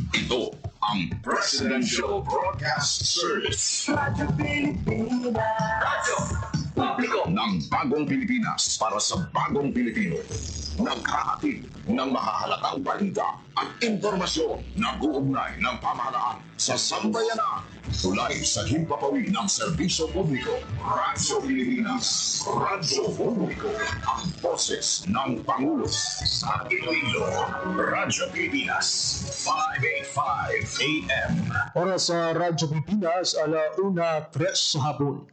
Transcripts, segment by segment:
Ito ang Presidential Broadcast Service. Radyo Pilipinas. Radyo Publiko ng Bagong Pilipinas para sa Bagong Pilipino. Naghahatid ng mahahalatang balita at impormasyon na uugnay ng pamahalaan sa sambayanan. Tulay sa himpapawid ng serbisyo publiko. Radyo Pilipinas. Radyo Publiko. Ang boses ng Pangulo sa Iloilo. Radyo Pilipinas. 585 AM. Oras sa Radyo Pilipinas, 1:03 sa hapon.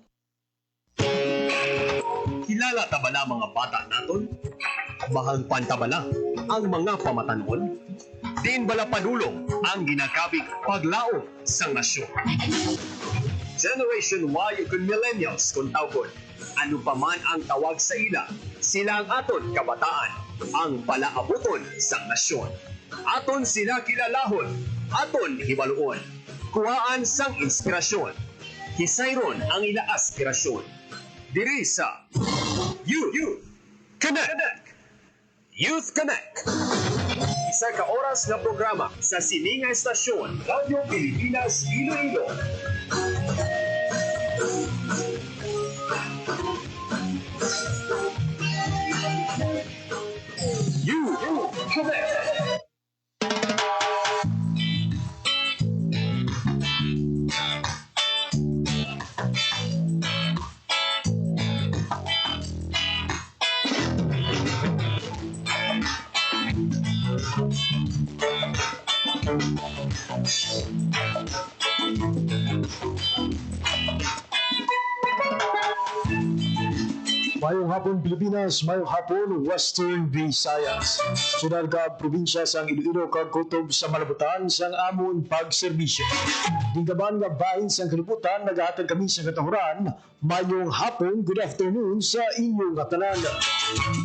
Kilala ta bala mga bata naton? Bahang pantabala ang mga pamatanon? Din bala padulong ang ginakabig paglaom sa nasyon. Generation Y ug millennials kung tawgon. Ano pa man ang tawag sa ila, sila ang aton kabataan, ang palaabuton sa nasyon. Aton sila kilalahon, aton hibaluon, kuhaan sang inspirasyon. Hisayron ang ila aspirasyon. Diri sa Youth Connect. Youth Connect. Isa ka oras na programa sa sininga estasyon Radyo Pilipinas Iloilo. Youth Connect. Mayong hapon Pilipinas, mayong hapon Western Visayas. Sunod ka probinsya sang Iloilo kag kutob sa malabutan sang amon pagserbisyo. Dingaban nga bahin sang kalibutan, nagahatag kami sa katahuran. Mayong hapon, good afternoon sa inyong katanan.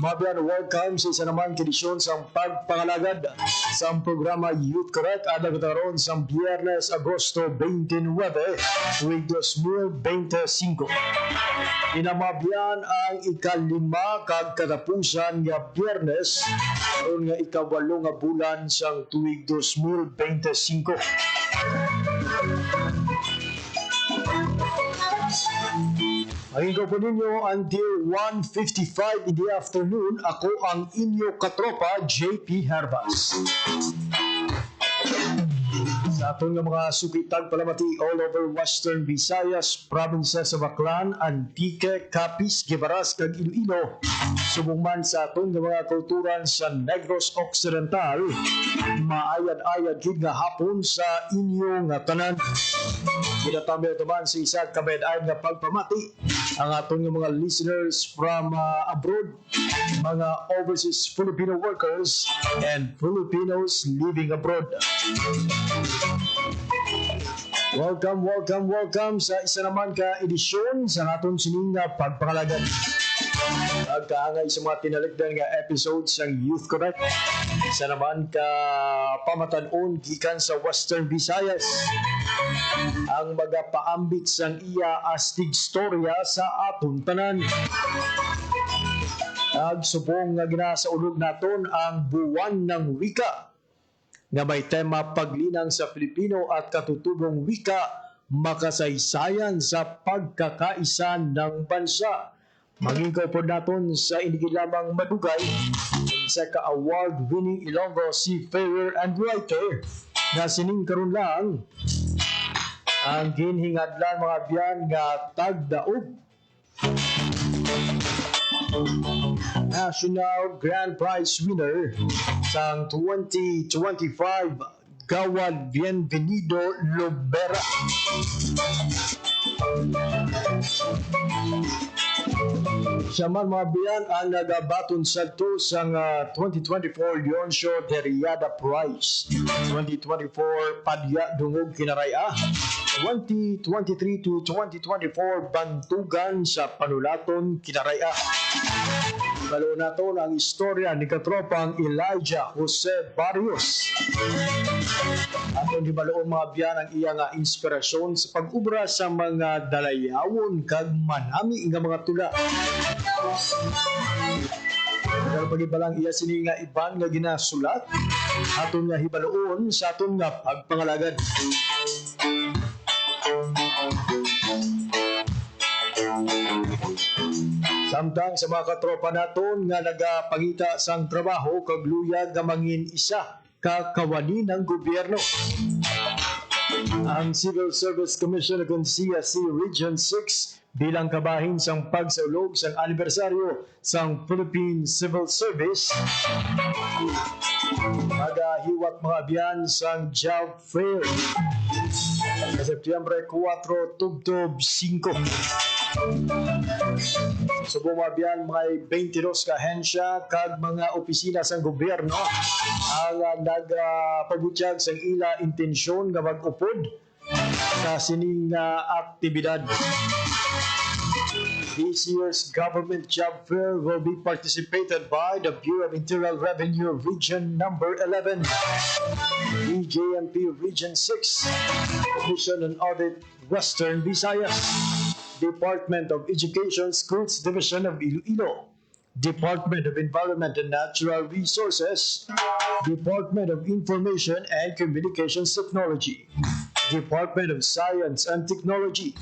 Mabiyan, welcome sa isa naman kedisyon sang pagpangalagad sa programa Youth Correct at nagkataroon sa Biyernes, Agosto 29, tuwing 2025. Inamabiyan ang ikalima kag katapusan nga Biyernes aron nga ikawalo nga bulan sang tuig 2025. Maging po ninyo until 1:55 in the afternoon. Ako ang inyo katropa, JP Herbas. Sa atong mga sukitag palamati all over Western Visayas, provinces sa Baclan, Antique, Capiz, Guimaras, kag Iloilo. Subong man sa atong mga kulturan sa Negros Occidental, maayad-ayad gid nga hapon sa inyo nga tanan. Ginatambay naman sa isa kabed-ayad nga pagpamati ang atong mga listeners from abroad, mga overseas Filipino workers and Filipinos living abroad. Welcome sa isa naman ka edisyon sa naton sining pagpangalagan. Agkaangay sa mga tinaligdan nga episodes ng Youth Connect. Isa naman ka pamatanon gikan sa Western Visayas. Ang magapaambit sang iya astig storya sa aton tanan. Nagsubong nga ginasaulog naton ang buwan ng wika nga may tema paglinang sa Filipino at katutubong wika, makasaysayan sa pagkakaisa ng bansa. Mangingaw po natin sa hindi lamang madugay sa ka-award-winning Ilonggo seafarer and writer na sining karon lang ang ginhingadlan mga biyan nga tagdaog. National Grand Prize winner sa 2025 Gawad Bienvenido Lobera. Siya man mga biyan ang nagabaton sa to sa 2024 Leoncio Derriada Prize, 2024 Padya Dungog Kinaraya, 2023 to 2024 Bantugan sa Panulaton Kinaraya. Balo na to ang istorya ni katropang Elijah Jose Barrios. Aton di baloon mga biyan ang iya nga inspirasyon sa pag-ubra sa mga dalayawon kag manami nga mga tula. Pero pagibalang iya sini nga iban nga ginasulat aton nga hibaloon sa aton nga pagpangalagad. Samtang sa mga katropa naton nga nagapangita sang trabaho kag luyag nga mangin isa ka kawani ng gobyerno. Ang Civil Service Commission ng CSC Region 6 bilang kabahin sang pagsaulog sang anibersaryo sang Philippine Civil Service magahiwat mga biyan sang Job Fair sa Setyembre 4 tubtob 5. Subong mga biyan mga 22 ka ahensya kag mga opisina sang gobyerno ang nagpabutyag sang ila intensyon nga mag-upod sa sining aktibidad. This year's government job fair will be participated by the Bureau of Internal Revenue Region Number 11, BJMP Region 6, Commission on Audit Western Visayas, Department of Education Schools Division of Iloilo, Department of Environment and Natural Resources, Department of Information and Communications Technology, Department of Science and Technology,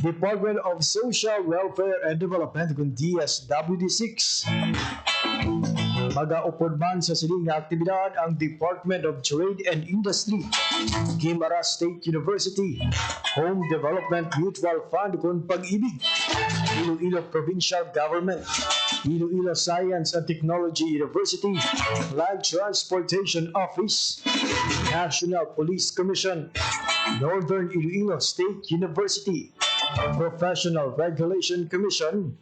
Department of Social Welfare and Development kung DSWD6. Mag-aupod man sa siling nga aktibidad ang Department of Trade and Industry, Guimaras State University, Home Development Mutual Fund kung Pag-ibig, Iloilo Provincial Government, Iloilo Science and Technology University, Land Transportation Office, National Police Commission, Northern Iloilo State University, Professional Regulation Commission,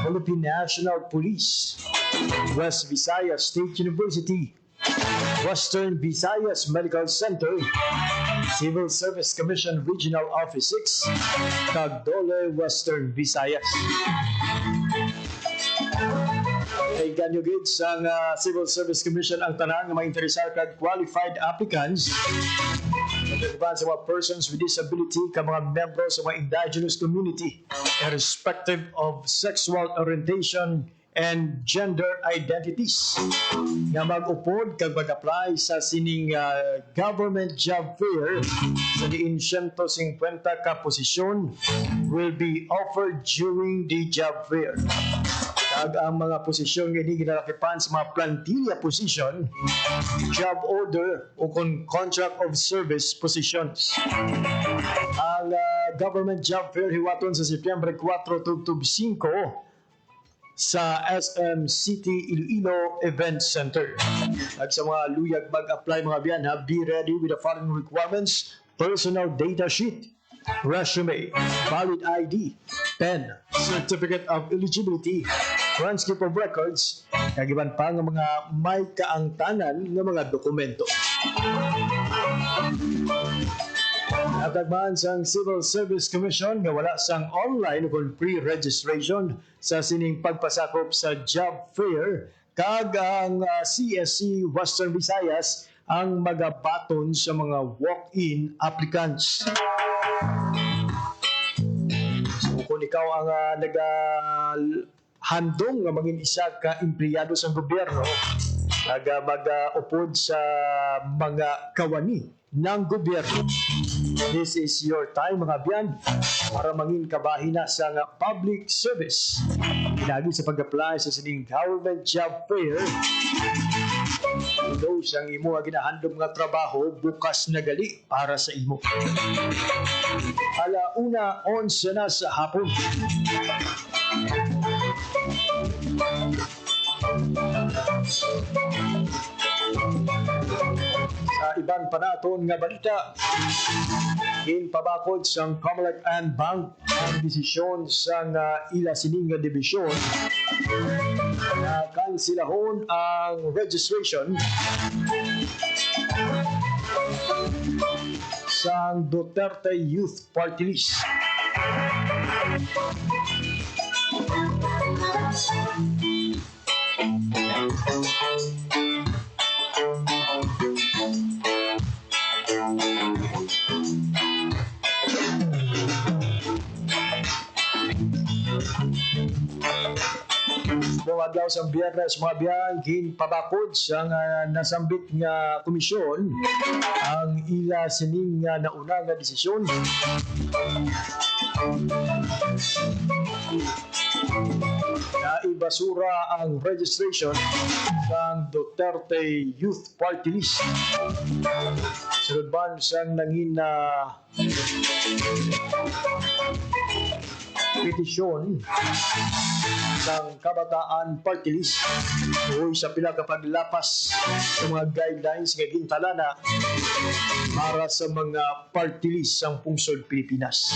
Philippine National Police, West Visayas State University, Western Visayas Medical Center, Civil Service Commission Regional Office 6, Cagdole, Western Visayas. Ay ganyo gid sa Civil Service Commission ang tanan nga mainteresar kag qualified applicants sa mga persons with disability ka mga membro sa mga indigenous community irrespective of sexual orientation and gender identities nga mag-upod kag mag-apply sa sining government job fair sa diin 150 ka posisyon will be offered during the job fair. Kag ang mga posisyon nga hindi ginalakipan sa mga plantilla position, job order o contract of service positions. Ang government job fair hiwaton sa Setyembre 4 tubtob 5 sa SM City Iloilo Event Center. At sa mga luyag mag-apply mga biyan, be ready with the following requirements: personal data sheet, resume, valid ID, pen, certificate of eligibility, transcript of records, kagiban pa ng mga may kaangtanan ng mga dokumento. Natagmaan sang Civil Service Commission nga wala sang online kung pre-registration sa sining pagpasakop sa job fair kag ang CSC Western Visayas ang magabaton sa mga walk-in applicants. So kung ikaw ang handong nga mangin isa ka empleyado sa gobyerno mag-upod sa mga kawani ng gobyerno, this is your time mga biyan para mangin kabahin na sa public service. Pinagi sa pag-apply sa sining government job fair, ito siyang imo ang ginahandom nga trabaho bukas na gali para sa imo. Alauna 11 na sa hapon. Sa ibang panaton nga balita, ginpabakod sang Comelec and Bank ang desisyon sang ila sining nga dibisyon na kansilahon ang registration sang Duterte Youth Party List. Mga adlaw sa Biyernes mga biyang ginpabakod sa nasambit nga komisyon ang ila sining nauna nga desisyon. Naibasura ang registration ng Duterte Youth Party List. Sunod ba siyang nangin na petisyon ng Kabataan Party List tungkol sa pila ka paglapas sa mga guidelines nga gintalana para sa mga party list sa pungsod Pilipinas.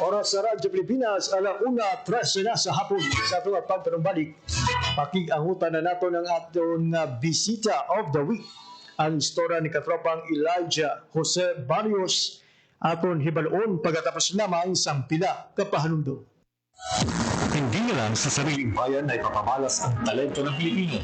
Oras sa Radyo Pilipinas, 1:13 na sa hapon sa atong pagpanumbalik. Pakig-angutan na nato ng atong bisita of the week. Ang istorya ni katropang Elijah Jose Barrios aton hibaloon pagkatapos lamang sa pila kapahanumdum. Hindi na lang sa sariling bayan ay papamalas ang talento ng Pilipino.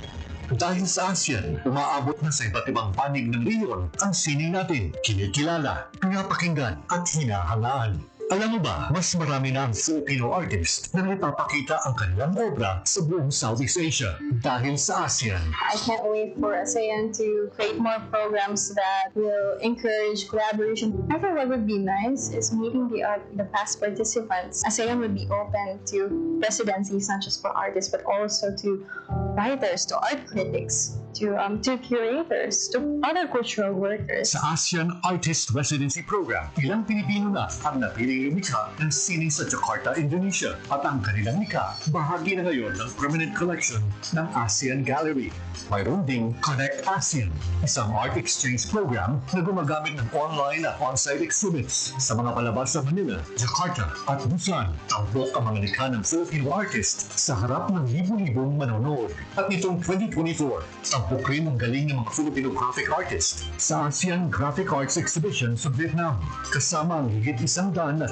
Dahil sa ASEAN, umaabot na sa iba't ibang panig ng rehiyon ang sining natin, kinikilala, pinapakinggan at hinahangaan. Alam mo ba, mas marami na ang Filipino artist na nagpapakita ang kanilang obra sa buong Southeast Asia dahil sa ASEAN. I can't wait for ASEAN to create more programs that will encourage collaboration. I think what would be nice is meeting the past participants. ASEAN would be open to residencies, not just for artists, but also to writers, to art critics, to curators, to other cultural workers. Sa ASEAN Artist Residency Program, ilang Pilipino na ang napiling lumikha ng sining sa Jakarta, Indonesia. At ang kanilang likha, bahagi na ngayon ng permanent collection ng ASEAN Gallery. Mayroon ding Connect ASEAN, isang art exchange program na gumagamit ng online at on-site exhibits sa mga palabas sa Manila, Jakarta at Busan. Tambok ang mga likha ng Filipino artist sa harap ng libu-libong manonood. At nitong 2024, tambok rin ang galing ng mga Filipino graphic artist sa ASEAN Graphic Arts Exhibition sa Vietnam, kasama ang higit 150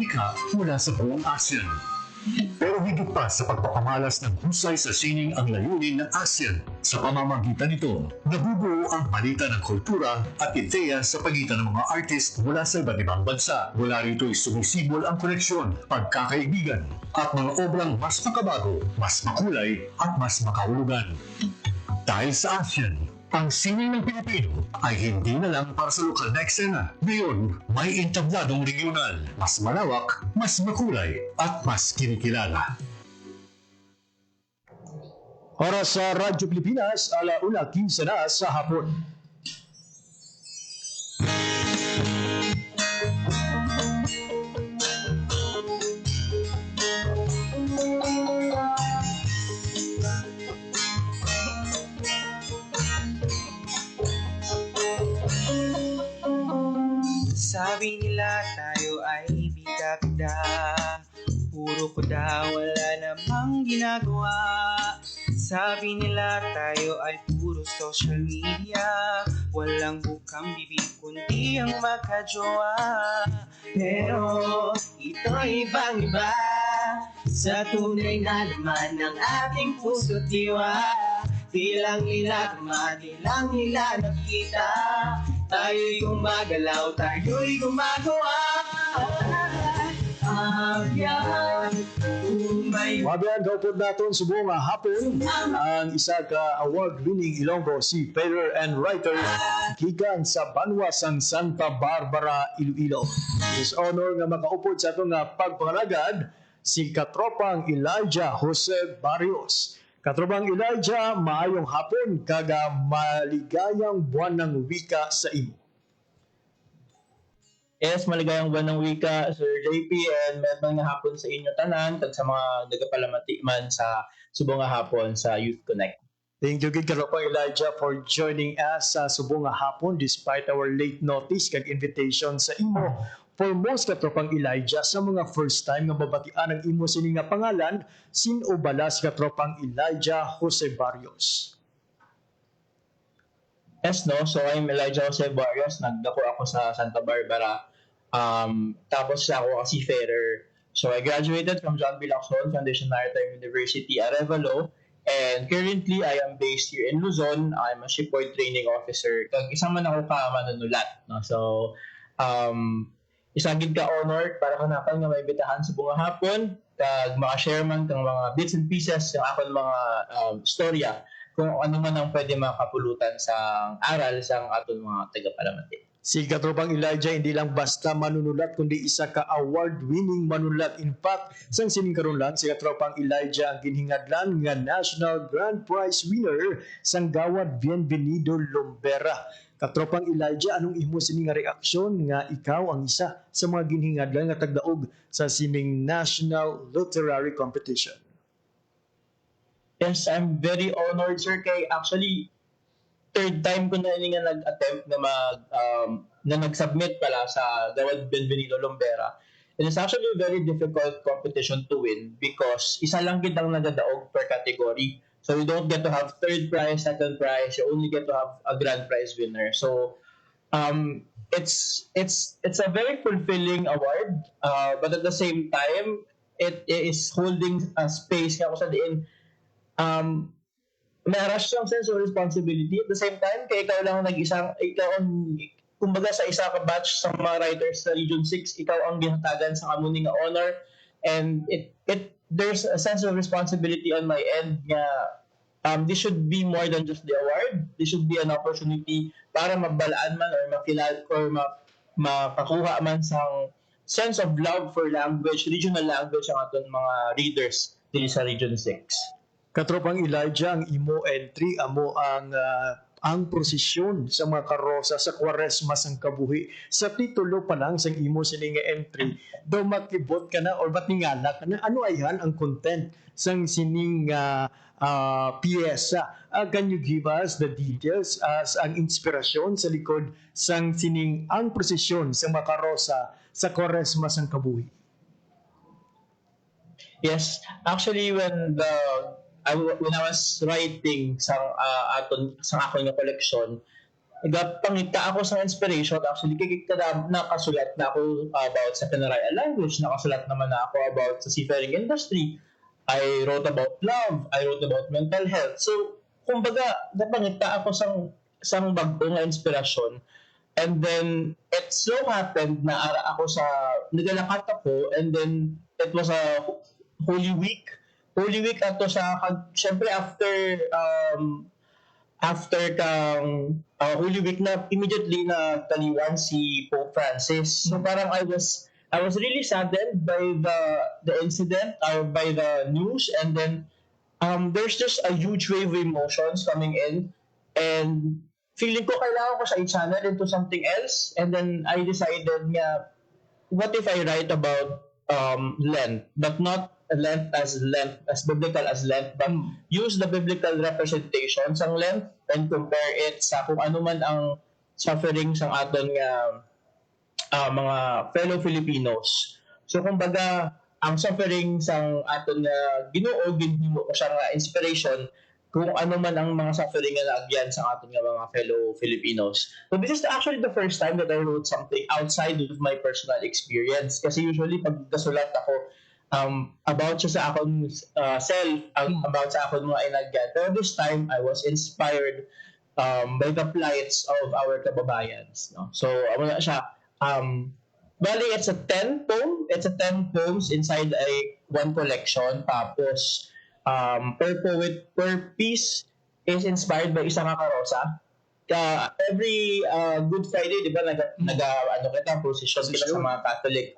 likha mula sa buong ASEAN. Pero higit pa sa pagpapamalas ng husay sa sining ang layunin ng ASEAN. Sa pamamagitan nito, nabubuo ang balita ng kultura at ideya sa pagitan ng mga artist mula sa iba't ibang bansa. Mula rito'y sumisibol ang koneksyon, pagkakaibigan, at mga obrang mas makabago, mas makulay, at mas makahulugan. Dahil sa ASEAN, ang sining ng Pilipino ay hindi na lang para sa lokal na eksena. Ngayon, may entabladong regional, mas malawak, mas makulay, at mas kinikilala. Oras sa Radyo Pilipinas, 1:15 na sa hapon. Sabi nila tayo ay bida-bida, puro kuda, wala namang ginagawa. Sabi nila tayo ay puro social media, walang bukang bibig kundi ang magkajowa. Pero ito'y ibang-iba sa tunay na laman ng ating puso't diwa. Di lang nila tama, di lang nila nakita, tayo'y gumagalaw, tayo'y gumagawa. Mabiyan kaupod natin sa buong hapon ang isa ka award-winning Ilonggo si painter and writer gikan sa Banwa sang Santa Barbara, Iloilo. His honor nga makaupod sa itong pagpangalagad si katropang Elijah Jose Barrios. Katropang Elijah, maayong hapon kaga maligayang buwan ng wika sa imo. Yes, maligayang buwan ng wika, Sir JP, and meron nga hapon sa inyo tanan kag sa mga nagapalamati man sa subong nga hapon sa Youth Connect. Thank you, Gid Katropang Elijah, for joining us sa subong nga hapon despite our late notice kag invitation sa imo. Foremost, Katropang Elijah, sa mga first time nga babatian ang imo sini nga pangalan, sino balas Katropang Elijah Jose Barrios? Yes, no? So I'm Elijah Jose Barrios. Nagdako ako sa Santa Barbara. Tapos ako kasi seafarer. So I graduated from John B. Lacson Foundation Maritime University, Arevalo. And currently, I am based here in Luzon. I'm a shipboard training officer. Kag isa man ako ka manunulat. No? So, isang gid ka honor para kanapan nga may bitahan sa bunga hapon. kag maka-share man kang mga bits and pieces ng akon mga storya kung ano man ang pwede makapulutan sa aral sa aton mga tagapalamati. Si Katropang Elijah hindi lang basta manunulat kundi isa ka award-winning manunulat. In fact, sang sining karon lang si Katropang Elijah ang ginhingadlan nga National Grand Prize winner sang Gawad Bienvenido Lumbera. Katropang Elijah, anong imo sining nga reaksyon nga ikaw ang isa sa mga ginhingadlan nga tagdaog sa sining National Literary Competition? Yes, I'm very honored, sir. Kay actually, third time ko na nga nag-attempt na nag-submit pala sa Gawad Bienvenido Lumbera. And it's actually a very difficult competition to win because isa lang gid ang nagadaog per category. So you don't get to have third prize, second prize. You only get to have a grand prize winner. So it's a very fulfilling award, but at the same time, it is holding a space nga ako sa diin. May-rush siyang sense of responsibility. At the same time, kaya ikaw lang ikaw ang, kumbaga sa isa ka batch sa mga writers sa Region 6, ikaw ang ginatagan sa kamuning nga honor. And there's a sense of responsibility on my end nga this should be more than just the award. This should be an opportunity para mabalaan man or makilala or makakuha man sang sense of love for language, regional language ang aton mga readers dito sa Region 6. Katropang Elijah, ang imo entry amo ang prosesyon sa mga karosa sa Kwaresma sang kabuhi. Sa titulo pa lang sang imo sining entry, daw makibot ka na or matingala ka na ano ayan ang content sang sining piyesa. Can you give us the details as ang inspirasyon sa likod sang sining ang prosesyon sa mga karosa sa Kwaresma sang kabuhi? Yes, actually when I was writing sa akong nga collection, nagpangita ako sa inspiration. Actually, nakasulat na ako about sa Canarayan language, nakasulat naman na ako about sa seafaring industry. I wrote about love, I wrote about mental health. So, kumbaga, napangita ako sang bago nga inspirasyon. And then, it so happened na ara ako nagalakat ako, and then, it was a Holy Week ato sa syempre after kang Holy Week na immediately na taliwan si Pope Francis. So parang I was really saddened by the incident or by the news, and then there's just a huge wave of emotions coming in, and feeling ko kailangan ko siya i-channel into something else. And then I decided nga, what if I write about Lent, but not Lent as biblical as Lent, but use the biblical representations ng Lent and compare it sa kung ano man ang suffering sa aton nga mga fellow Filipinos. So kumbaga, ang suffering sa aton nga Ginoo ginhimo ko siya nga inspiration kung ano man ang mga suffering nga naagyan sa aton nga mga fellow Filipinos. So this is actually the first time that I wrote something outside of my personal experience. Kasi usually pag kasulat ako about sa akong self, about sa akong mga inagyan. Pero this time, I was inspired by the plights of our kababayans. No? So, ano na siya, bali, it's a 10 poems inside one collection. Tapos, per piece is inspired by isang karosa. Every Good Friday, di ba, procession kita sa mga Catholic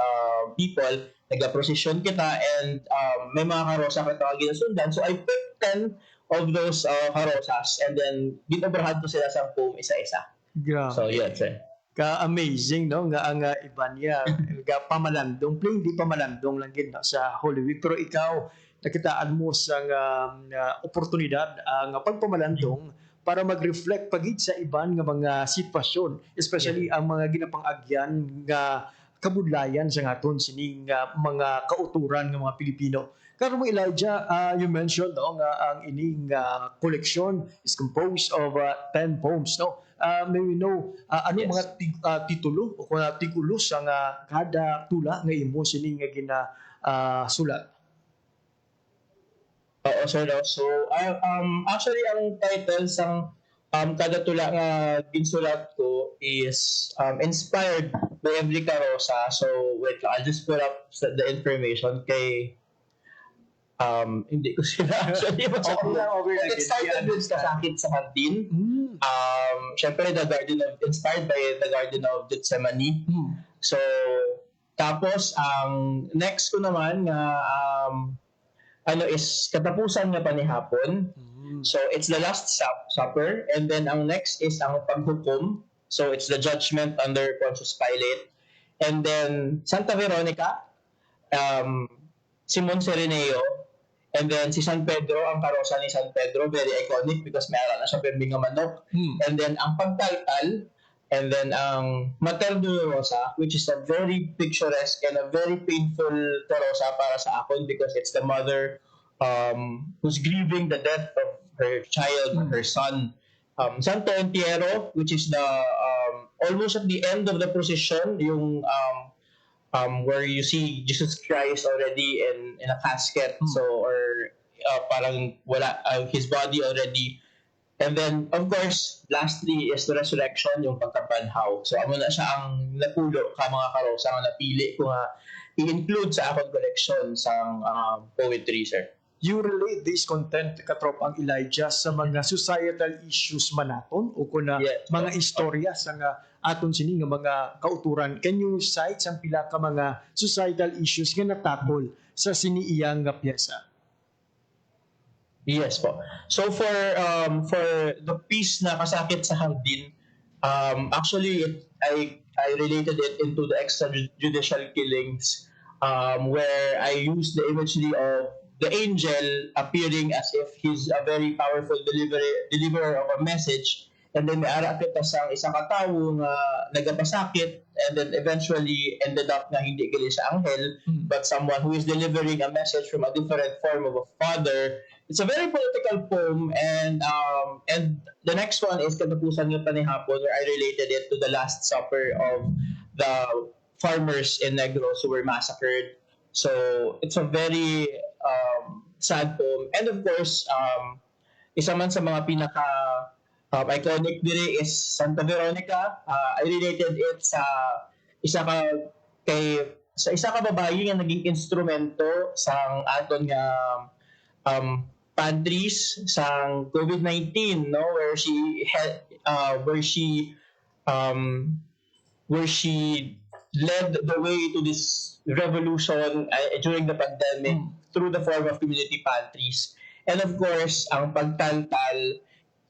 people, nag-procession kita, and may mga karosa kita ginasundan. So I picked 10 of those karosas, and then ginobrahan ko sila sa poem isa-isa. Grabe. So yeah, sir. Ka-amazing, no? Nga ang iba niya, pamalandong, plain di pamalandong lang gina sa Holy Week. Pero ikaw, nakitaan mo sa oportunidad ang pagpamalandong para mag-reflect pagid sa iban nga mga sitwasyon, especially ang mga ginapang-agyan nga kabudlayan sa aton sining mga kauturan ng mga Pilipino. Karon mo Elijah, you mentioned no, nga ang ining collection is composed of 10 poems. No? May we know ano Yes. mga titulo o kung tigulo sa kada tula nga imo sining nga sulat? Oo, sir. No? So, actually, ang title sang kada tula nga ginsulat ko is inspired by every karosa. So, wait lang. I'll just put up the information kay Hindi ko sila actually Okay lang. It started with Kasakit sa Kantin. Syempre, inspired by the Garden of Gethsemane. So, tapos, ang next ko naman nga, is Katapusan nga Panihapon. So, it's the Last Supper. And then, ang next is ang Paghukom. So, it's the Judgment under Pontius Pilate. And then, Santa Veronica, Simon Sereneo, and then si San Pedro, ang karosa ni San Pedro, very iconic because may ara na siya pirming nga manok. And then ang Pagtaltal, and then ang Mater Dolorosa, which is a very picturesque and a very painful karosa para sa akon because it's the mother who's grieving the death of her child, her son. Santo Entierro, which is the almost at the end of the procession, yung where you see Jesus Christ already in a casket, or parang wala his body already. And then of course lastly is the resurrection, yung pagkabanhaw. So amo na siya ang napulo ka mga karosa nga napili ko nga i-include sa akong collection sa poetry, sir. You relate this content, katropang Elijah, sa mga societal issues manaton o kuna mga istorya sa nga aton sini nga mga kauturan. Can you cite ang pila ka mga societal issues nga natakol sa siniiyang nga piyesa? Yes po. So for the piece na Kasakit sa Hardin, actually I related it into the extrajudicial killings, where I used the imagery of the angel appearing as if he's a very powerful deliverer of a message, and then may ara kita sa isang katawo nga nagapasakit, and then eventually ended up na hindi gali sa anghel, but someone who is delivering a message from a different form of a father. It's a very political poem, and the next one is Katapusan nga Panihapon, where I related it to the Last Supper of the farmers in Negros who were massacred. So it's a very sad poem. And of course, isa man sa mga pinaka iconic dire is Santa Veronica. I related it sa isa ka babae nga naging instrumento sang aton nga pantries sang COVID-19, no, where she led the way to this revolution during the pandemic through the form of community pantries. And of course, ang Pagtaltal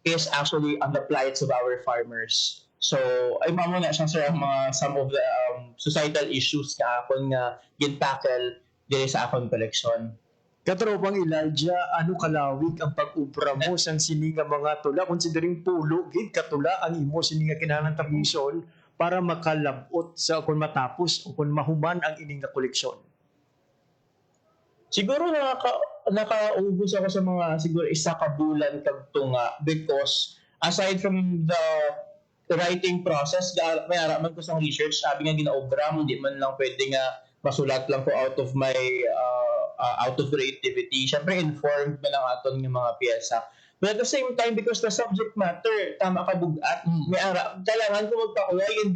is actually on the plights of our farmers. So, ay mamo na siya, sir, ang some of the societal issues na akong gin-tackle dito sa akong collection. Katropang Elijah, ano kalawig ang pag-ubra mo sang sini nga mga tula, considering pulo gid katula ang imo sini nga kinahanglan tapuson para makalabot sa kung matapos o kung mahuman ang ining nga koleksyon? Siguro nakaubos ako sa mga siguro isa ka bulan kag tunga, because aside from the writing process, may araman ko sa research, sabi nga ginaobra mo, hindi man lang pwede nga masulat lang ko out of my out of creativity. Siyempre informed man ang aton ng mga piyesa. But at the same time, because the subject matter, tama ka bugat, may kailangan ko magpakulay in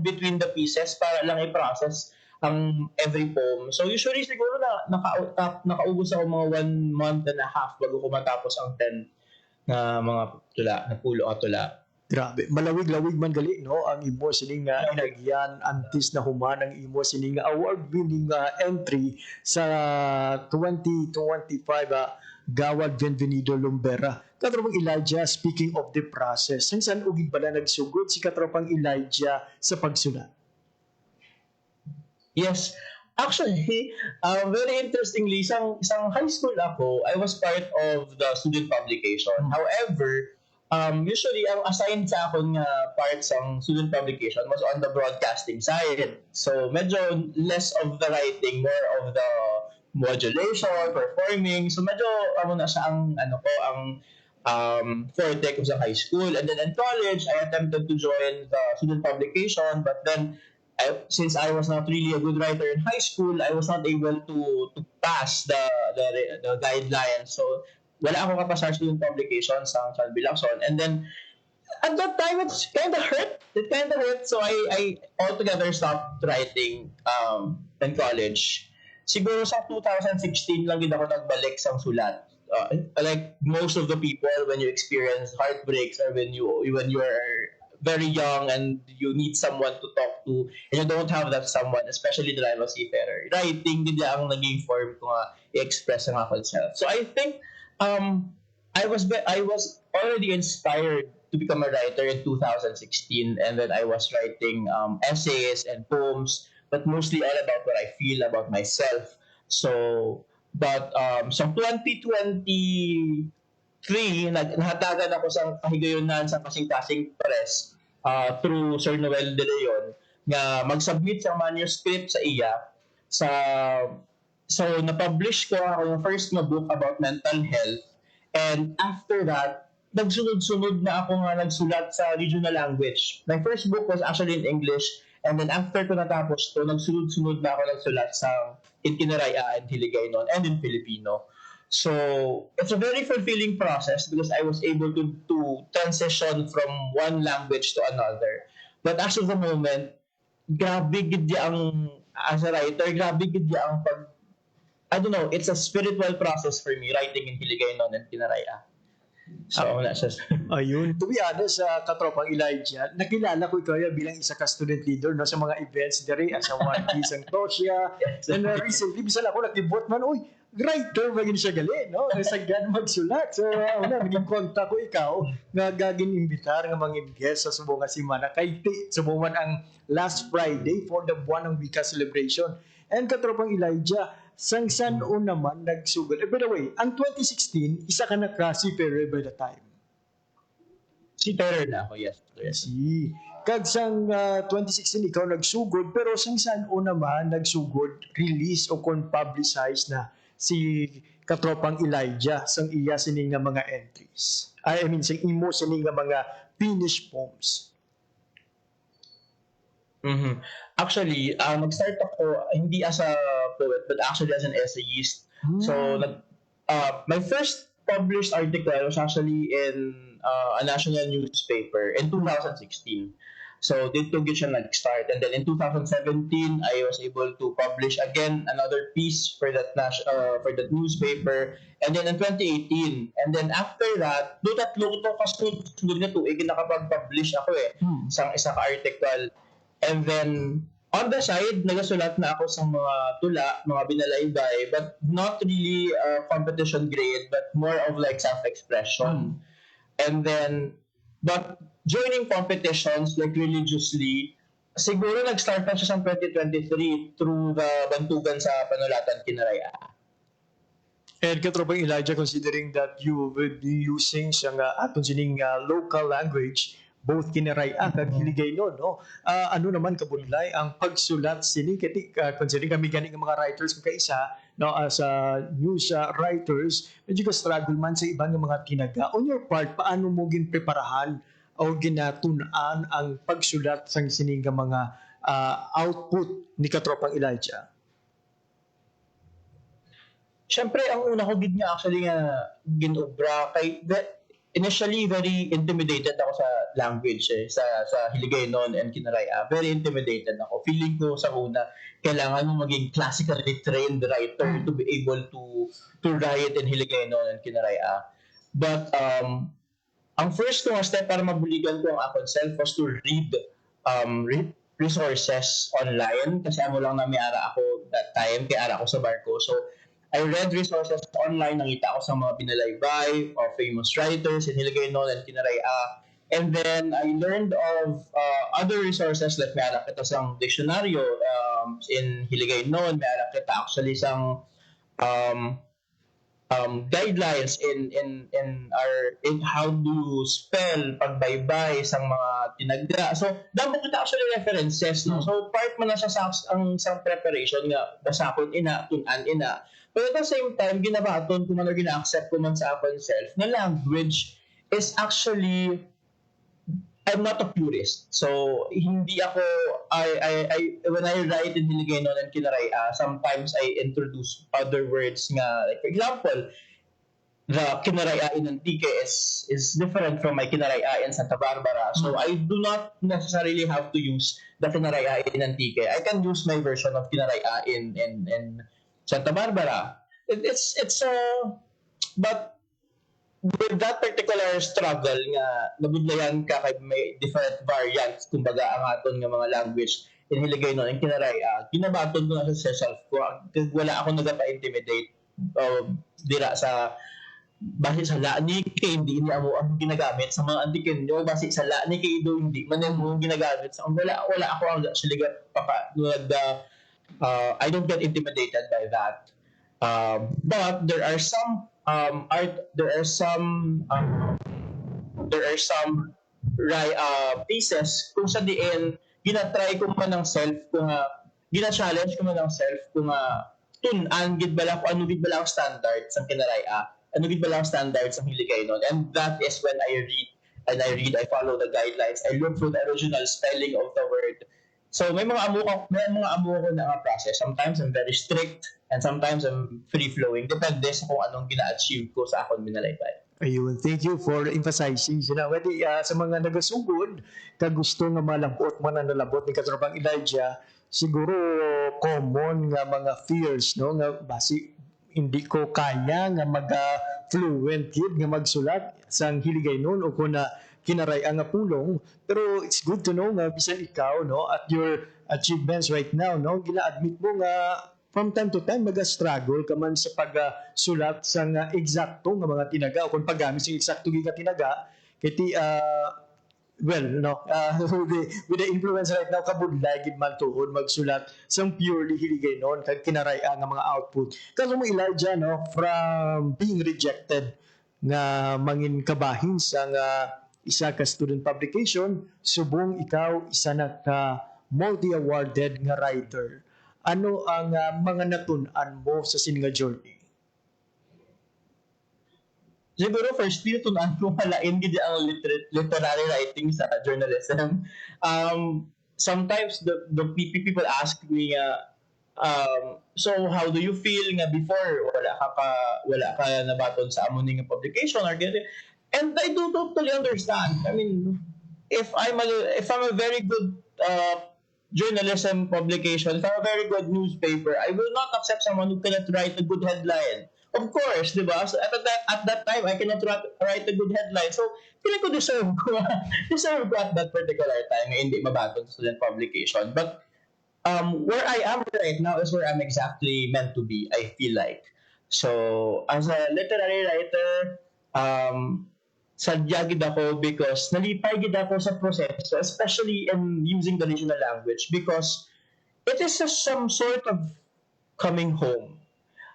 between the pieces para lang i-process ang every poem. So usually siguro nakaubos ako mga 1 month and a half bago ko matapos ang 10 na mga tula, na pulo o tula. Grabe, malawig-lawig man gali, no, ang imo sining nga inagyan antes na human ang imo sining nga award-winning entry sa 2025 Gawad Bienvenido Lumbera. Katropang Elijah, speaking of the process, saan ugid pala nagsugod si Katropang Elijah sa pagsulat? Yes. Actually, very interestingly, isang high school ako, I was part of the student publication. However, usually, ang assigned sa akong part sa student publication was on the broadcasting side. So, medyo less of the writing, more of the modulation, performing. So, medyo na siya ang forte ko sa high school. And then in college, I attempted to join the student publication, but then since I was not really a good writer in high school, I was not able to pass the guidelines. So, wala ako kapasar student publication sa San Bilangson. And then, at that time, it kind of hurt. So, I altogether stopped writing in college. siguro sa 2016 lang din ako nagbalik sa sulat. Like most of the people, when you experience heartbreaks or when you are very young and you need someone to talk to and you don't have that someone, especially the I'm a seafarer, writing din ang naging form ko nga i-express ang ako self. So I think I was already inspired to become a writer in 2016, and then I was writing essays and poems, but mostly all about what I feel about myself. So but sa 2023, nahatagan ako sa kahigayunan sa kasing-kasing press through Sir Noel De Leon nga mag-submit sa manuscript sa iya. So na-publish ko ako yung first na book about mental health, and after that, nagsunod-sunod na ako nga nagsulat sa regional language. My first book was actually in English, and then after ko natapos to, nagsunod-sunod na ako nagsulat sa in Kinaraya and Hiligaynon and in Filipino. So it's a very fulfilling process because I was able to transition from one language to another. But as of the moment, grabe gid ang as a writer, grabe gid ang pag, I don't know, it's a spiritual process for me writing in Hiligaynon and Kinaraya. So, wala siya. Ayun. To be honest, katropang Elijah, nakilala ko ikaw bilang isa ka student leader no, sa mga events dere sa One Piece ang Tosya. And recently, bisan ako nakibot man, uy, writer ba yun siya gali, no? Nasagyan magsulat. So, naging kontak ko ikaw nga gagin imbitar nga mga guest sa subungan simana kay subungan ang last Friday for the Buwan ng Wika celebration. And katropang Elijah, sang San-O naman nagsugod. By the way, ang 2016, isa ka na seafarer by the time. Seafarer na ako, yes. Si. Kag sang 2016, ikaw nagsugod, pero sang San-O naman nagsugod, release o kon publicize na si katropang Elijah sang iya sining nga mga entries. I mean, sang imo sining nga mga finished poems. Mm-hmm. Actually, nag-start ako hindi as a poet but actually as an essayist. So, my first published article was actually in a national newspaper in 2016. So, dito siya nag-start. And then in 2017, I was able to publish again another piece for that newspaper. And then in 2018, and then after that, tatlo ko kasunod na tuig nakapag-publish ako isang isa ka article. And then, on the side, nagasulat na ako sa mga tula, mga binalaybay, but not really competition grade, but more of like self-expression. And then, but joining competitions like religiously, siguro nag-start na siya sa 2023 through the Bantugan sa Panulatan Kinaraya. And katropang Elijah, considering that you will be using siyang aton sining local language, both Kinaraya kag Hiligaynon, no? Ano naman kabudlay ang pagsulat sini kiti considering kami gani nga mga writers kung kaisa no as news writers, medyo ka struggle man sa ibang mga tinaga. On your part, paano mo ginpreparahan o ginatun-an ang pagsulat sang sini nga mga output ni katropang Elijah? Siyempre, ang una ko gid nga actually nga ginobra kay initially very intimidated ako sa language sa Hiligaynon and Kinaraya. Very intimidated ako. Feeling ko sa una kailangan mo maging classically trained writer to be able to write in Hiligaynon and Kinaraya. But ang first ko step para mabuligan ko ang akong self was to read resources online kasi amo lang na may ara ako that time kay ara ako sa barko. So I read resources online, nakita ko sa mga binalaybay of famous writers in Hiligaynon and Kinaraya. And then I learned of other resources like may alam kita sang dictionaryo in Hiligaynon, may alam kita actually sang guidelines in how to spell pagbaybay sang mga tinagda. So damo kita actually references, no? So part man na siya sa preparation nga basakon ina, tun-an ina. But at the same time, ginabaton ko man o gina-accept ko man sa akong self na language is actually, I'm not a purist. So, hindi ako, when I write in Hiligaynon and Kinaraya, sometimes I introduce other words nga, like for example, the Kinaraya in Antique is different from my Kinaraya in Santa Barbara. So, I do not necessarily have to use the Kinaraya in Antique. I can use my version of Kinaraya in Santa Barbara. It's but with that particular struggle nga nabudlayan ka kay may different variants kumbaga ang aton nga mga language in Hiligaynon ang kinaray ginabaton ko na sa self ko kag wala ako nagapa-intimidate dira sa base sa lani kay hindi ni amo ang ginagamit sa mga antiken nyo base sa lani kay do hindi man mo ginagamit sa wala ako ang actually I don't get intimidated by that. But there are some pieces kung sa diin ginatry ko man ng self kung gina-challenge ko man ng self kung tun-an gid bala ko ano gid bala ang standards ang kinaraya ano gid bala ang standards ang Hiligaynon and that is when I read, I follow the guidelines, I look for the original spelling of the word. So may mga amo ko na process. Sometimes I'm very strict and sometimes I'm free-flowing. Depende sa kung anong gina-achieve ko sa akong minalaybay. Ayun, thank you for emphasizing. Wadi, sa mga nagasugod, kag gusto nga malabot, mananalabot ni Katrabang Elijah, siguro common nga mga fears, no? Nga basi, hindi ko kaya nga mag-fluent yun, nga magsulat sang Hiligaynon o kung na kinaray ang pulong, pero it's good to know nga bisan ikaw no at your achievements right now no gina-admit mo nga from time to time maga-struggle ka man sa pagsulat sa eksakto nga mga tinaga o kung paggamit sa eksakto nga tinaga kiti with the influence right now kabudlay gid man tuod magsulat sang purely Hiligaynon kag kinaray nga mga output kaso mo Elijah no from being rejected nga mangin kabahin sa isa ka student publication, subong ikaw isa na ka multi-awarded nga writer. Ano ang mga natun-an mo sa sininga journey? Siguro first tun-an ko malain gid ang literary writing sa journalism. Sometimes the people ask me so how do you feel nga before wala ka nabaton sa amo ning publication or ganito. And I do totally understand. I mean, if I'm a very good journalism publication, if I'm a very good newspaper, I will not accept someone who cannot write a good headline. Of course, di ba? So at that time, I cannot write a good headline. So, feeling ko deserve ko at that particular time hindi mabaton sa student publication. But where I am right now is where I'm exactly meant to be, I feel like. So, as a literary writer, sadya gid ako because nalipay gid ako sa proseso, especially in using the regional language because it is some sort of coming home.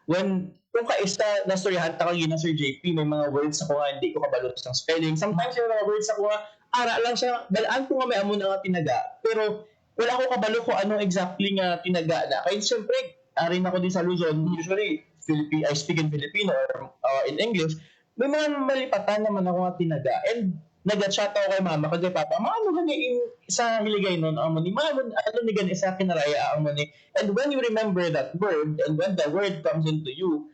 Kung kaista nastoryahan ta kag na Sir JP, may mga words ako nga hindi ko kabalo sa spelling. Sometimes may mga words ako nga ara lang siya, balaan ko nga may amo na nga tinaga. Pero wala ko kabalo ko ano exactly nga tinaga na. Kaya siyempre, arin ako din sa Luzon, usually I speak in Filipino or in English. May mga malipatan naman ako nga tinaga. And nag-chat ako kay mama, kay papa, ano gani sa Hiligaynon, ano ni gani sa kinaraya, and when you remember that word, and when the word comes into you,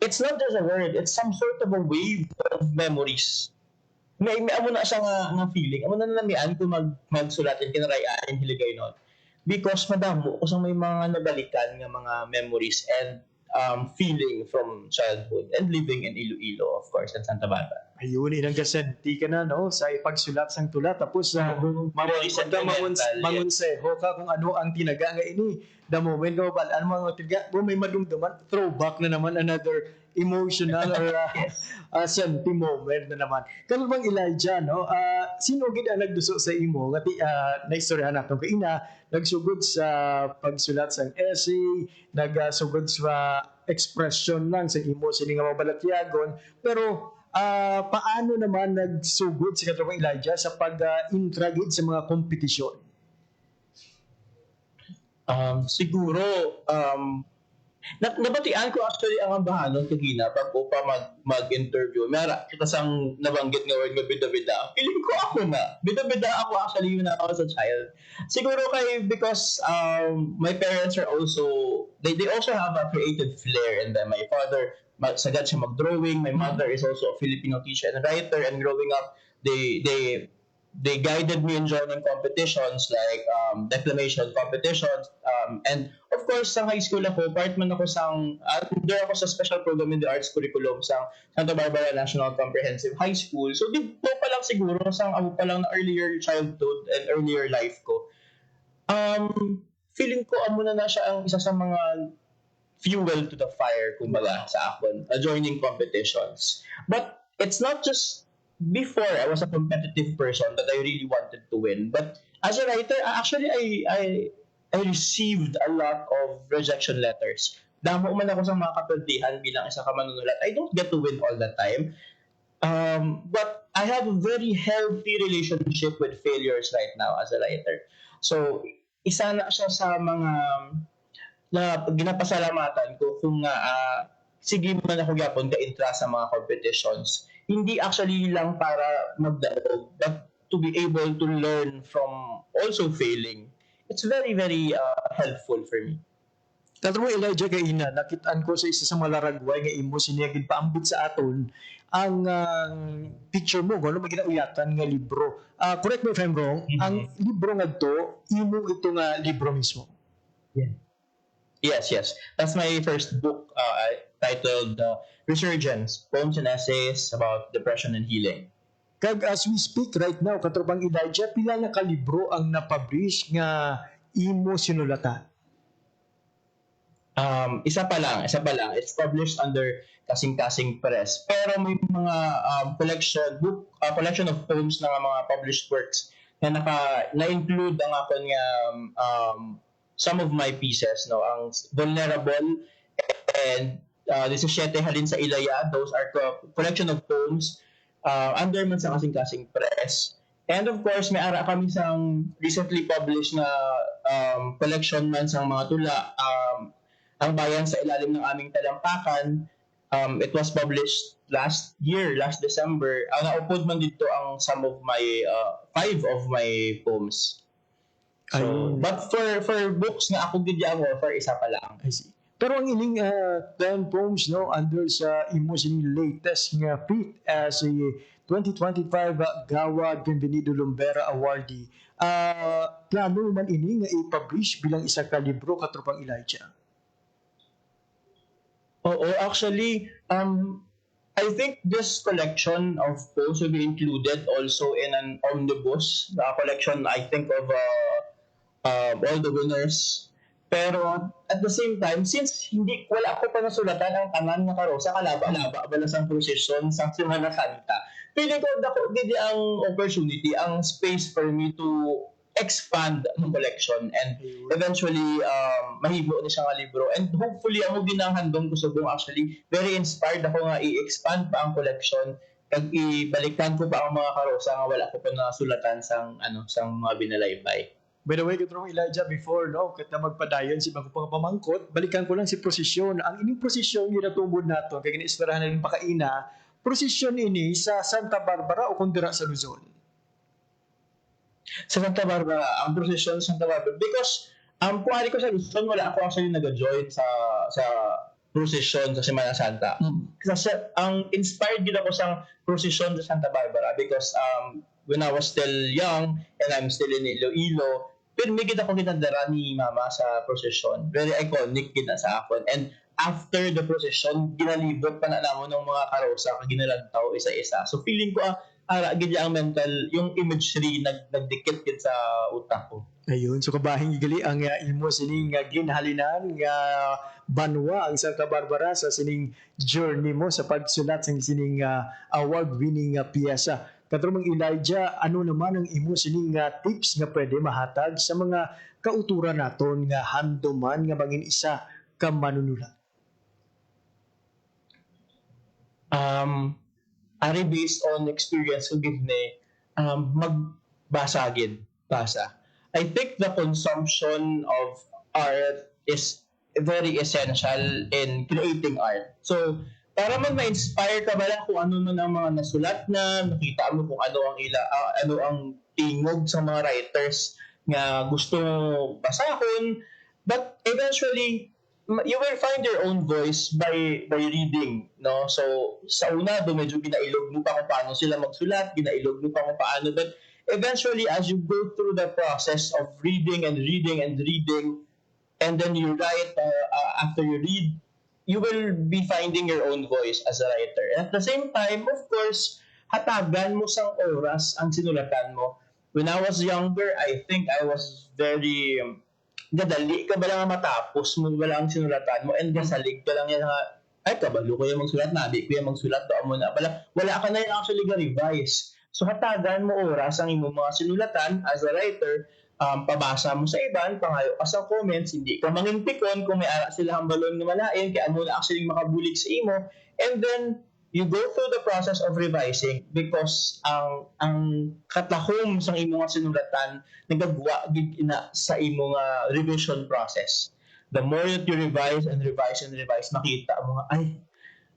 it's not just a word, it's some sort of a wave of memories. May amo na siya nga feeling. Amo na namian ko magsulatin kinaraya in Hiligaynon. Because madamo, kusang may mga nabalikan nga mga memories and feeling from childhood and living in Iloilo, of course, at Santa Barbara. Ayun, inang gasanti ka na, no? Sa ipagsulat sang tula. Tapos, mangonseho ka kung ano ang tinaga nga ini. The moment ka mabalaan mga tinaga, may madumduman, throwback na naman, another emotional or senti moment na naman. Kano bang Elijah, no? Sino gid ang nagduso sa imo? Ngati, naistoryahan natin kaina, nagsugod sa pagsulat sang essay, nagsugod sa expression lang sa imo sini nga mabalatyagon, pero paano naman nagsugod si Katrabang Elijah sa pag-intragid sa mga kompetisyon? Siguro nabatian ko actually ang ambahanon kagina pag upa mag-interview. Mara kita sang nabanggit nga word nga bida-bida. Feeling ko ako na. Bida-bida ako actually yun ako sa child. Siguro because my parents are also they also have a creative flair, and then my father sagad siya mag-drawing. My mother is also a Filipino teacher and writer, and growing up they they guided me in joining competitions like declamation competitions. And of course, sa high school ako, part man ako under ako sa special program in the arts curriculum sa Santa Barbara National Comprehensive High School. So, dito pa lang siguro, abo pa lang na earlier childhood and earlier life ko. Feeling ko amo na siya ang isa sa mga fuel to the fire, kumbaga, sa akon, joining competitions. But it's not just before I was a competitive person that I really wanted to win. But as a writer, actually, I received a lot of rejection letters. Damo man ako sa mga kapildihan bilang isa ka manunulat. I don't get to win all the time. But I have a very healthy relationship with failures right now as a writer. So, isa na siya sa mga na ginapasalamatan ko kung sige man ako gyapon ka-intra sa mga competitions. Hindi actually lang para magdaog, but to be able to learn from also failing. It's very, very helpful for me. Tatro mo, Elijah, kay Ina, nakitaan ko sa isa sa mga laragway nga imo siniyagin paambit sa aton ang picture mo, kung ano maginauyatan nga libro. Correct me if I'm wrong, ang libro nga to, imo ito nga libro mismo. Yeah. Yes. That's my first book titled Resurgence, Poems and Essays about Depression and Healing. Kag as we speak right now, katropang Elijah, pila na kalibro ang napublish nga imo sinulatan? Isa pa lang. It's published under Kasing-Kasing Press. Pero may mga collection of poems na mga published works na-include ang akon nga some of my pieces, no, ang Vulnerable and 17 Halin sa Ilaya. Those are collection of poems under man sa Kasing-Kasing Press. And of course, may ara kami sang recently published na collection man sang mga tula, Ang Bayan sa Ilalim ng Aming Talampakan. It was published last December. Naupod man dito ang some of my 5 of my poems. So, but for books nga ako gidya mo, for isa pa lang. I see. Pero ang ining 10 poems, no, under sa imo sining latest nga feat as a 2025 Gawa Bienvenido Lumbera Awardee, plano man ini nga i-publish bilang isa ka libro, katropang Elijah? Oo, actually, I think this collection of poems will be included also in an omnibus collection, I think, of all the winners. Pero at the same time, since wala ko pa nasulatan ang tanan nga karosa, kalaba-laba balas ang prosesyon sa Semana Santa, feeling ko dako gid ang opportunity, ang space for me to expand ang collection and eventually mahibo ni siya nga libro. And hopefully ang ginanghandong ko subong, actually very inspired ako nga i-expand pa ang collection kag ibalikan ko pa ang mga karosa nga wala ko pa nasulatan sang mga binalaybay. By the way, katrong Elijah, before, no, kita magpadayon si bago pang pamangkot, balikan ko lang si prosesyon. Ang ining prosesyon yung natubod nato, kaya gina-esperahan na rin pakaina, prosesyon ini sa Santa Barbara o kundira sa Luzon? Sa Santa Barbara, ang prosesyon sa Santa Barbara, because kung ari ko sa Luzon, wala ako actually nag-join sa prosesyon sa Semana Santa. Kasi ang inspired din ako sa prosesyon sa Santa Barbara because when I was still young and I'm still in Iloilo, pero may kita ko ginadara ni Mama sa procession. Very iconic kita sa akon. And after the procession, ginalibot pa na naman ng mga karosa, ginalantaw isa-isa. So feeling ko, gidya ang mental, yung imagery nagdikit din sa utak ko. Ayun, so kabahing igali ang imo sining ginhalinan nga banwa ang Santa Barbara sa sining journey mo sa pagsulat sa sining award-winning piyesa. Katromang Elijah, ano naman ang imo sining tips nga pwede mahatag sa mga kauturan naton nga handuman nga bangin isa ka manunulat? Ari based on experience ko give ni magbasa. I think the consumption of art is very essential in creating art. So para man ma-inspire ka ba lang kung ano man ang mga nasulat na, nakita mo kung ano ang tingog sa mga writers nga gusto basahon, but eventually you will find your own voice by reading, no? So sa una medyo ginailog mo pa kung paano sila magsulat, ginailog mo pa kung paano, but eventually, as you go through the process of reading and reading and reading, and then you write, after you read, you will be finding your own voice as a writer. And at the same time, of course, hatagan mo sang oras ang sinulatan mo. When I was younger, I think I was very gadali ka ba lang matapos mo ba lang sinulatan mo, and gasalig ka lang yan nga, ay kabalo ko yung magsulat, nabi ko yung magsulat, doon mo na pala, wala ka na yung actually ga-revise. So hatagan mo oras ang imong mga sinulatan as a writer, pabasa mo sa iban, pangayo ka sa comments, hindi ka mangintikon kung may ara sila ang balon na malain, kaya mo na actually makabulig sa imo, and then you go through the process of revising because ang katahom sa imong sinulatan nagagawa gid ina sa imong revision process. The more that you revise and revise and revise, makita mo nga, ay,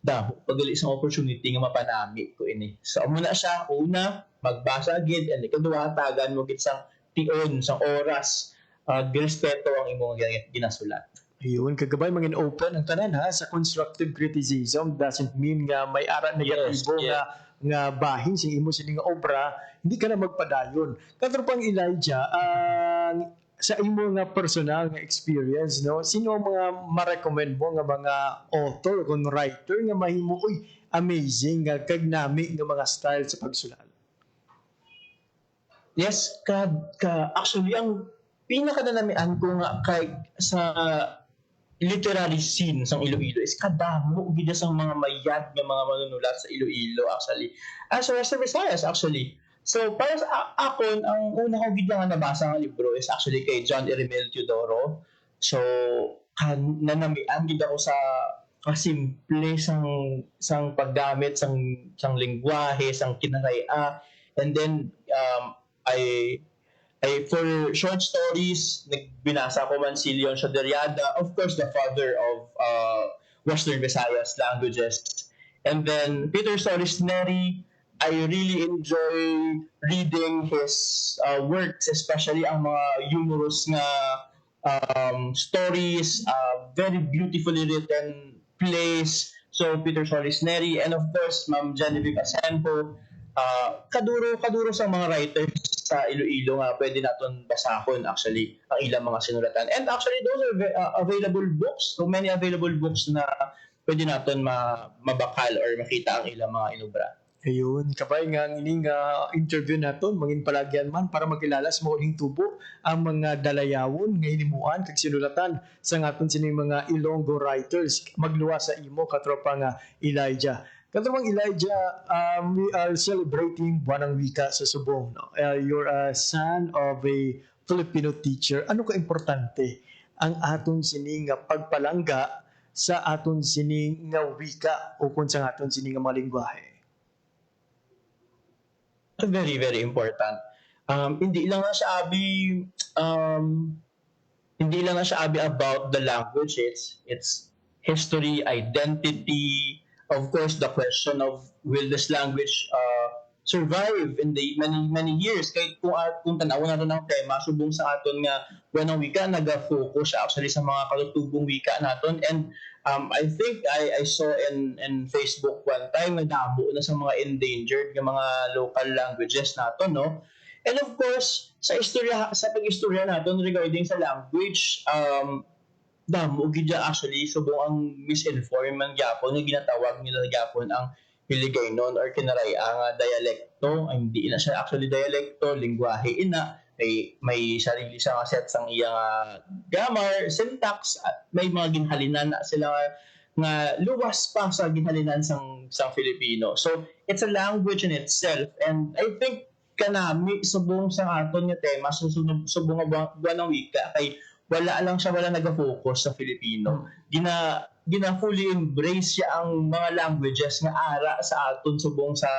damo, pagali isang opportunity nga mapanami ko ini. So, muna siya, una, magbasa gid, and ikaduha, tagan mo gid sang tion, sang oras, girespeto ang imong ginasulat. Ayun, kagabay mangin open ang tanan ha sa constructive criticism doesn't mean nga may ara negatibo nga bahin sa imo sining obra, hindi ka na magpadayon. Katro pang Elijah, sa imo nga personal nga experience, no, sino ang mga ma-recommend mo nga mga author o writer nga mahimo amazing nga kag nami nga mga style sa pagsulat? Yes, actually ang pinaka-nanamian ko nga kay sa literary scene sa Iloilo is kadamo gid sa mga mayad nga mga manunulat sa Iloilo actually. As well as sa Visayas actually. So para sa ako, ang una ko gid nga nabasa nga libro is actually kay John Erimel Teodoro. So nanamian gid ako sa kasimple sang paggamit sang lengguwahe, sang kinaraya. And then I for short stories, nagbinasa ko man si Leon Choderiada, of course the father of Western Visayas languages. And then Peter Solis Neri, I really enjoy reading his works, especially ang mga humorous nga stories, very beautifully written plays. So Peter Solis Neri, and of course Ma'am Genevieve Asenpo, kaduro sa mga writers sa Iloilo nga pwede naton basahon actually ang ilang mga sinulatan. And actually those are available books, so many available books na pwede naton mabakal or makita ang ilang mga inobra. Ayun, kabay nga ining interview naton mangin palagyan man para makilala sa mauling tubo ang mga dalayawon nga hinimuan kag sinulatan sa ngaton sining mga Ilonggo writers. Magluwa sa imo katropa nga Elijah. Katropang Elijah, we are celebrating Buwanang Wika sa Subong. No? You're a son of a Filipino teacher. Ano ka importante ang aton sining pagpalangga sa aton sining nga wika o kung sa aton sining nga mga lingwahe? Very, very important. Hindi lang na siya abi about the language. It's history, identity, of course the question of will this language survive in the many years. Kahit kung tanawon natin ang tema subong sa aton nga Buwanang Wika, naga-focus actually sa mga katutubong wika naton. And I think I saw in Facebook one time na dabo na sa mga endangered nga mga local languages naton, no? And of course sa pag-istorya naton regarding sa language, damo gid actually subong ang misinformed man gyapon nga ginatawag nila gyapon ang Hiligaynon or kinaraya nga dialekto. Ay, hindi na siya actually dialekto, lingwahe ina, may sarili siya nga set sang iya grammar, syntax, at may mga ginhalinan na sila nga luwas pa sa ginhalinan sang Filipino. So it's a language in itself, and I think kanami subong sa aton nga tema subong nga Buwanang Wika kay wala nag-focus sa Filipino. Gina fully embrace siya ang mga languages nga ara sa aton subong sa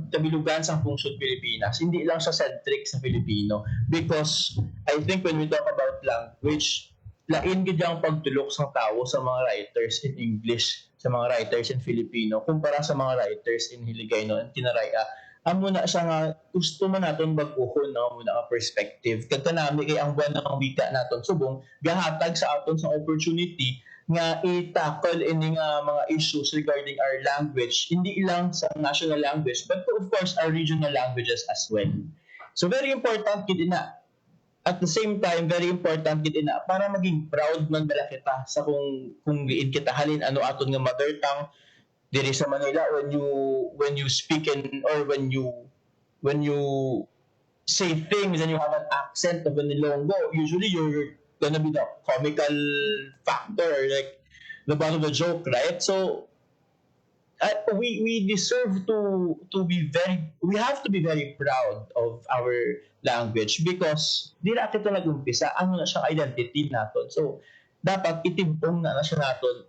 tabilugan sa pungsod Pilipinas. Hindi lang siya centric sa Filipino, because I think when we talk about language, lain gid ang pagtulok sa tao sa mga writers in English, sa mga writers in Filipino kumpara sa mga writers in Hiligaynon and kinaraya. Amo na siya nga gusto man naton baguhon, no, muna nga perspective. Kag kanami kay ang Buwanang Wika naton subong gahatag sa aton sa opportunity nga i-tackle ini nga mga issues regarding our language, hindi lang sa national language, but of course our regional languages as well. So very important gid ina. At the same time, very important gid ina para maging proud man bala kita sa kung giin kita halin ano aton nga mother tongue diri sa Manila when you speak in or when you say things and you have an accent of an Ilonggo, usually you're gonna be the comical factor, like the butt of the joke, right? So we deserve to be we have to be very proud of our language because di na kita nag-umpisa, ano na siyang identity naton. So dapat itibong na siya naton.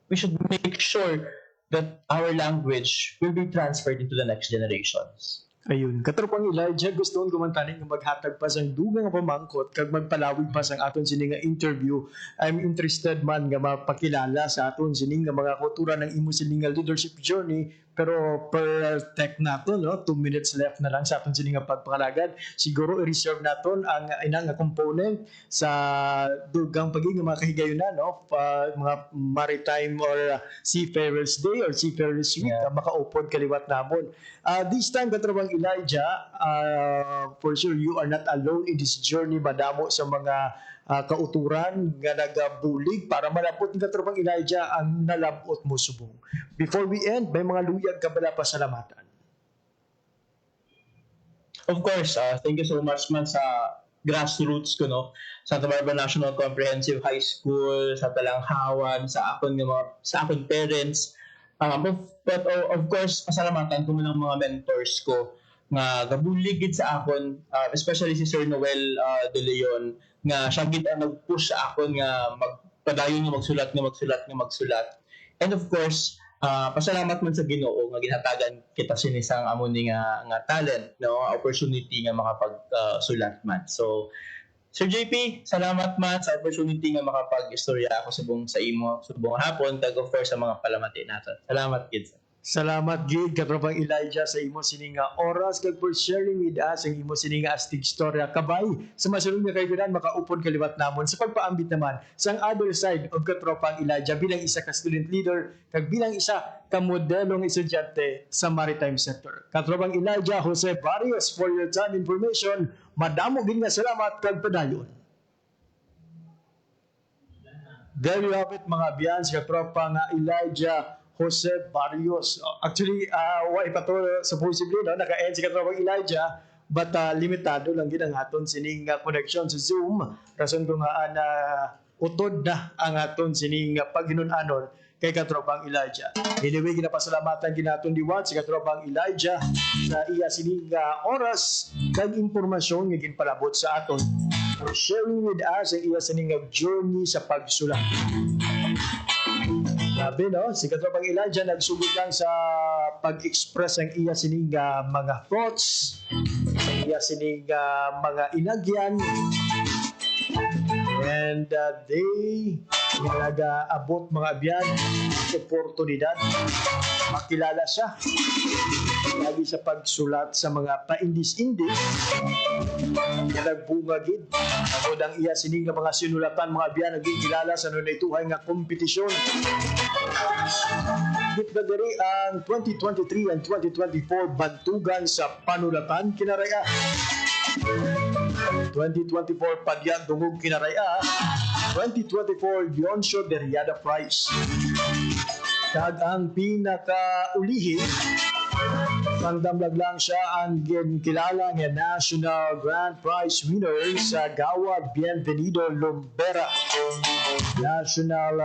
We should make sure that our language will be transferred into the next generations. Ayun, katropang Elijah, gusto kong kumantanin nga maghatag pa sang dugang pamangkot kag magpalawig pa sang aton sini nga interview. I'm interested man nga mapakilala sa aton sini nga mga kultura ng imo sini nga leadership journey, pero per tech naton, no, 2 minutes left na lang sa aton sini nga pagpakalagad. Siguro i-reserve naton ang ina nga component sa dugang pagi nga mga kahigayunan, no, mga maritime or seafarers day or seafarers week, maka-open kaliwat namon. This time, katropang Elijah, for sure you are not alone in this journey. Madamo sa mga kauturan nga nagabulig para malapot ng katropang Elijah ang nalabot mo subong. Before we end, may mga luyag ka bala pasalamatan. Of course, thank you so much man sa grassroots ko, no, Santa Barbara National Comprehensive High School, sa Talanghawan, sa akong parents. But of course, pasalamatan ko ng mga mentors ko nga gabuligid sa akon, especially si Sir Noel De Leon, nga siya gid ang nag-push sa akon nga magpadayon nga magsulat. And of course, pasalamat man sa Ginoo nga ginhatagan kita sinisang amo ni nga talent, no, opportunity nga makapagsulat man. So Sir JP, salamat man sa opportunity nga makapag-istorya ako sa imo subong hapon kag of course sa mga palamati natin. Salamat kids. Salamat gid katropang Elijah sa imo sini nga oras kag for sharing with us ang imo sini nga astig storya kabay sa masulong nga kaibigan makaupod kaliwat namon sa pagpaambit naman sa other side of katropang Elijah bilang isa ka student leader kag bilang isa ka modelong estudyante sa maritime sector. Katropang Elijah Jose Barrios, for your time information, madamo gid nga salamat kag padayon. There you have it mga biyans, katropang Elijah Jose Barrios. Actually, wala pa to supposedly, no? Naka-end si katropang Elijah, but limitado lang gid ang aton sining connection sa Zoom. Rason ko nga na utod na ang aton sining paghinunanon kay katropang Elijah. Anyway, ginapasalamatan ginaton diwat si katropang Elijah sa iya sining oras kag impormasyon nga ginpalabot sa aton, for sharing with us ang iya sining journey sa pagsulat. Grabe, no? Si katropang Elijah nagsugod lang sa pag-express ang iya sining mga thoughts, iya sining mga inagyan, and they nag-abot mga abyan oportunidad makilala siya lagi sa pagsulat sa mga paindis-indis na nagbungagid ang udang iya sining mga sinulatan mga abyan nagkilala sa nunaytuhay nga kompetisyon. Gitnadiri ang 2023 and 2024 bantugan sa panulatan kinaraya. 2024 Padyag Dungog Kinaraya, 2024 Leoncio Derriada Prize. Kag ang pinakaulihi, pangdamlag lang siya ang kilala nga National Grand Prize winner sa Gawa Bienvenido Lumbera National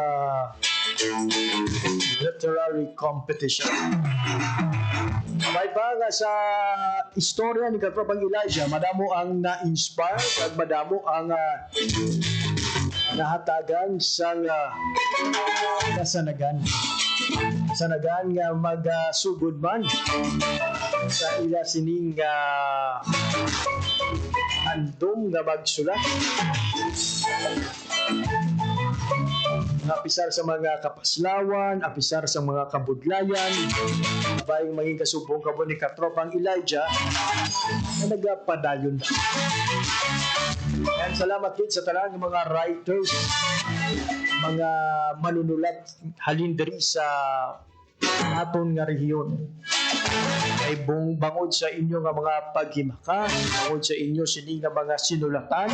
Literary Competition. May pa nga sa istorya ni katropang Elijah, madamo ang na-inspire at madamo ang nahatagan sa kasanagan. Kasanagan nga magsugod man sa ila sining andong nga magsulat. apisar sa mga kapaslawan, apisar sa mga kabudlayan, bayang maging kasubong kabo ni katropang Elijah na nagapadayon na. And salamat din sa talang mga writers, mga manunulat halin diri sa aton nga rehiyon. Kay bangod sa inyo nga mga paghimaka, bangod sa inyo sini nga mga sinulatan,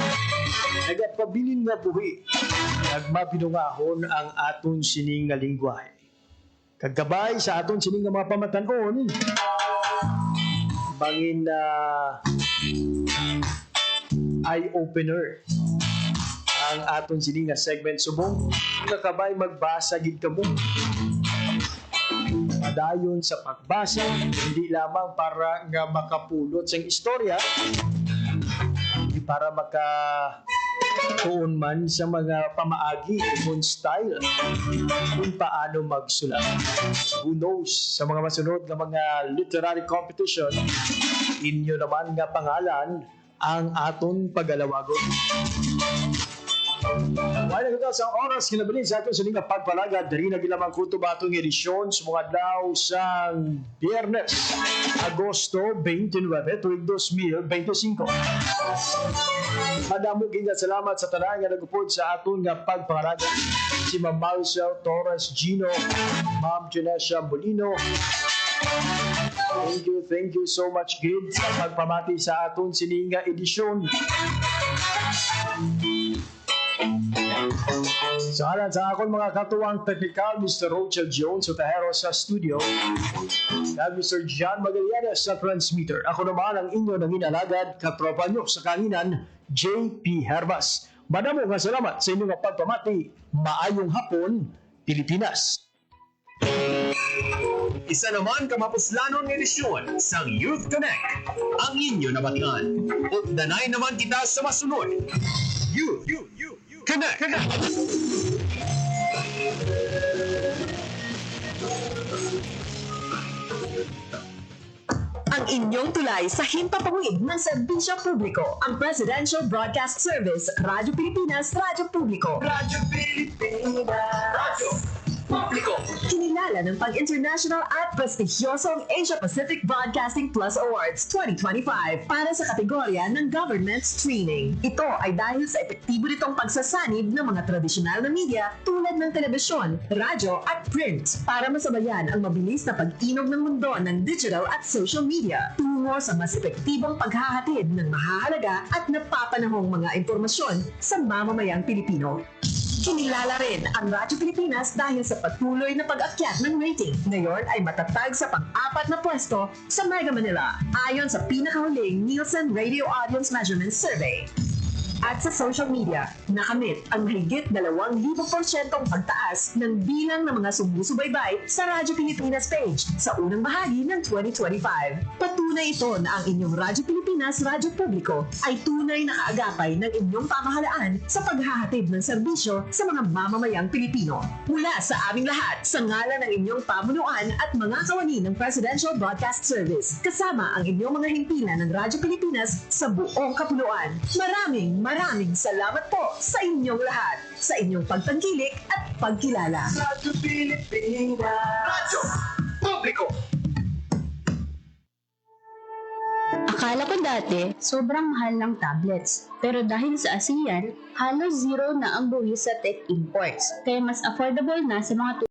nagapabilin nga buhi, nagmabinungahon ang aton sining nga lingwahe. Kagabay sa aton sining nga mga pamatanon, bangin na eye-opener ang aton sining nga segment subong kakabay magbasa gid kamo. Padayon sa pagbasa, hindi lamang para nga makapulot sa istorya, hindi para makatuon man sa mga pamaagi kung style kung paano magsulat. Who knows, sa mga masunod ng mga literary competition, inyo naman nga pangalan ang aton pagalawagon. Wala na sa oras kinabalin sa aton sa mga pagpalagad dari na gilamang kuto batong edisyon sa mga daw sa Biyernes, Agosto 29, tuig 2025. Madamo ginga salamat sa tanan nga nagupod sa aton nga pagpalagad. Si Ma'am Marcel Torres Gino, Ma'am Janesha Molino. Thank you so much, Gid, sa pagpamati sa aton sininga edisyon. Sa halan sa akong mga katuwang technical, Mr. Rochelle Jones sa Tahero sa studio, at Mr. John Magallanes sa transmitter. Ako naman ang inyo nang inalagad, katropa nyo sa kanginan, JP Herbas. Madamo nga salamat sa inyong pagpamati. Maayong hapon, Pilipinas. Isa naman kamapuslanon ng edisyon sang Youth Connect. Ang inyo nabatian. Updanay naman kita sa masunod. Youth Connect. Ang inyong tulay sa himpapawid ng serbisyo publiko, ang Presidential Broadcast Service, Radyo Pilipinas, Radyo Publiko. Radyo Pilipinas. Radyo Publiko. Kinilala ng pag-international at prestigyosong Asia Pacific Broadcasting Plus Awards 2025 para sa kategorya ng Government Streaming. Ito ay dahil sa epektibo nitong pagsasanib ng mga tradisyonal na media tulad ng telebisyon, radyo at print para masabayan ang mabilis na pag-inog ng mundo ng digital at social media tungo sa mas epektibong paghahatid ng mahahalaga at napapanahong mga impormasyon sa mamamayang Pilipino. Kinilala rin ang Radyo Pilipinas dahil sa patuloy na pag-akyat ng rating. Ngayon ay matatag sa pang-4 na pwesto sa Mega Manila ayon sa pinakahuling Nielsen Radio Audience Measurement Survey. At sa social media, nakamit ang mahigit 2,000% pagtaas ng bilang ng mga sumusubaybay sa Radyo Pilipinas page sa unang bahagi ng 2025. Patunay ito na ang inyong Radyo Pilipinas Radyo Publiko ay tunay na kaagapay ng inyong pamahalaan sa paghahatid ng serbisyo sa mga mamamayang Pilipino. Mula sa aming lahat, sa ngalan ng inyong pamunuan at mga kawani ng Presidential Broadcast Service, kasama ang inyong mga himpilan ng Radyo Pilipinas sa buong kapuluan. Maraming salamat po sa inyong lahat, sa inyong pagtangkilik at pagkilala. Radyo Pilipinas. Radyo Publiko. Akala ko dati, sobrang mahal ng tablets. Pero dahil sa ASEAN, halos zero na ang buwis sa tech imports. Kaya mas affordable na sa mga